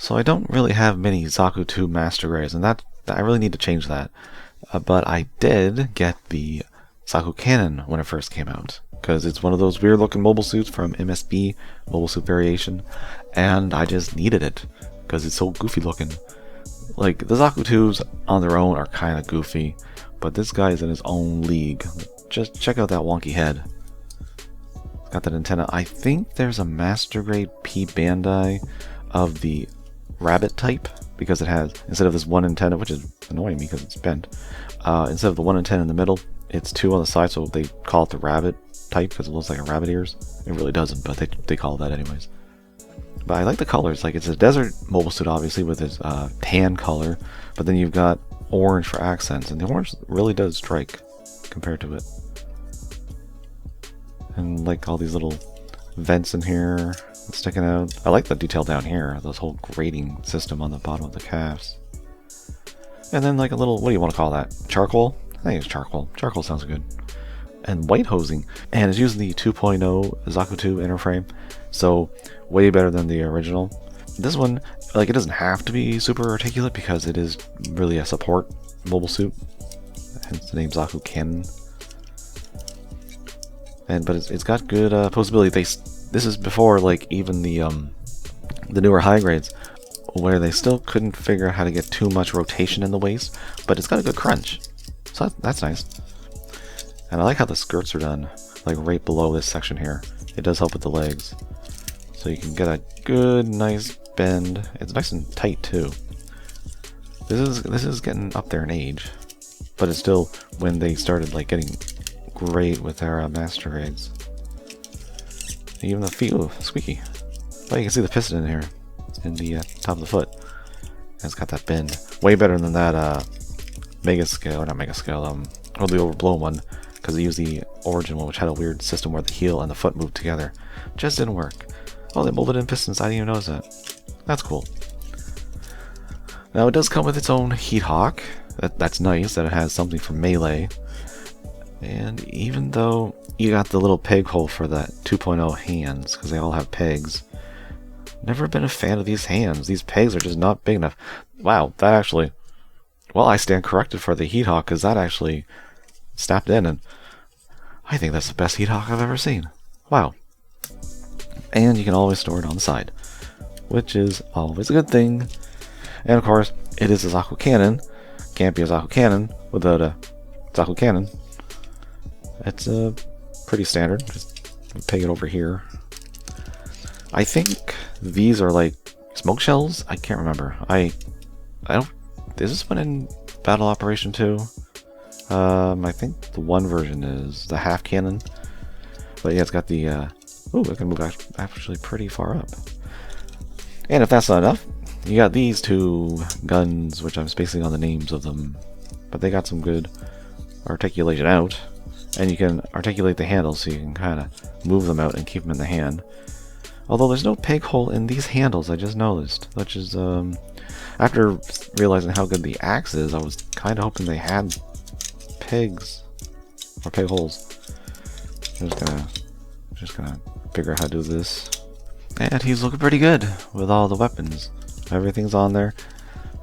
So I don't really have many Zaku 2 Master Rays, and that I really need to change that. But I did get the Zaku Canon when it first came out, because it's one of those weird looking mobile suits from MSB, Mobile Suit Variation, and I just needed it, because it's so goofy looking. Like, the Zaku 2s on their own are kind of goofy, but this guy is in his own league. Just check out that wonky head. Got that antenna. I think there's a Master Grade P Bandai of the rabbit type, because it has, instead of this one antenna, which is annoying me because it's bent, instead of the one antenna in the middle, it's two on the side, so they call it the rabbit type because it looks like a rabbit ears. It really doesn't, but they call it that anyways. But I like the colors. Like, it's a desert mobile suit, obviously, with its tan color, but then you've got orange for accents, and the orange really does strike compared to it. And like all these little vents in here sticking out. I like the detail down here, this whole grating system on the bottom of the calves. And then like a little, what do you want to call that? Charcoal? I think it's charcoal. Charcoal sounds good. And white hosing. And it's using the 2.0 Zaku 2 inner frame, so way better than the original. This one, like, it doesn't have to be super articulate because it is really a support mobile suit, hence the name Zaku Canon. But it's got good posability. This is before, like, even the newer high grades, where they still couldn't figure out how to get too much rotation in the waist, but it's got a good crunch, so that's nice. And I like how the skirts are done, like right below this section here. It does help with the legs, so you can get a good, nice bend. It's nice and tight too. This is getting up there in age, but it's still when they started like getting great with their master grades. Even the feet, ooh, squeaky. But you can see the piston in here, in the top of the foot. And it's got that bend. Way better than that mega scale, or not mega scale, or the overblown one, because they used the origin one, which had a weird system where the heel and the foot moved together. Just didn't work. Oh, they molded in pistons. I didn't even notice that. That's cool. Now it does come with its own heat hawk. That's nice that it has something for melee. And even though you got the little peg hole for that 2.0 hands, because they all have pegs, never been a fan of these hands. These pegs are just not big enough. Wow, that actually, well, I stand corrected for the heat hawk, because that actually snapped in, and I think that's the best heat hawk I've ever seen. Wow. And you can always store it on the side, which is always a good thing. And of course, it is a Zaku Canon. Can't be a Zaku Canon without a Zaku Canon. It's pretty standard. Just peg it over here. I think these are like smoke shells. I can't remember. I don't. Is this one in Battle Operation 2? I think the one version is the half cannon. But yeah, it's got the. Ooh, it can move actually pretty far up. And if that's not enough, you got these two guns, which I'm spacing on the names of them, but they got some good articulation out. And you can articulate the handles, so you can kind of move them out and keep them in the hand. Although there's no peg hole in these handles, I just noticed. Which is, after realizing how good the axe is, I was kind of hoping they had pegs or peg holes. I'm just gonna figure out how to do this. And he's looking pretty good with all the weapons. Everything's on there.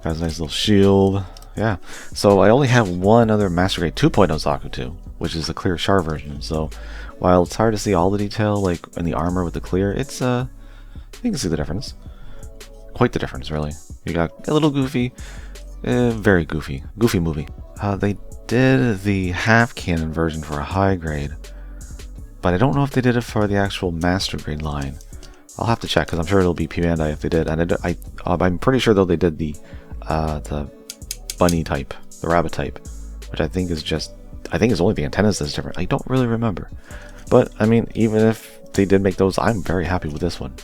Got a nice little shield. Yeah. So I only have one other Master Grade 2.0 Zaku 2, which is the clear Char version. So while it's hard to see all the detail, like in the armor with the clear, it's you can see the difference. Quite the difference, really. You got a little goofy, very goofy movie. They did the half cannon version for a high grade, but I don't know if they did it for the actual Master Grade line. I'll have to check, because I'm sure it'll be P Bandai if they did. And I'm pretty sure though they did the bunny type, the rabbit type, which I think is just, I think it's only the antennas that's different. I don't really remember. But I mean, even if they did make those, I'm very happy with this one.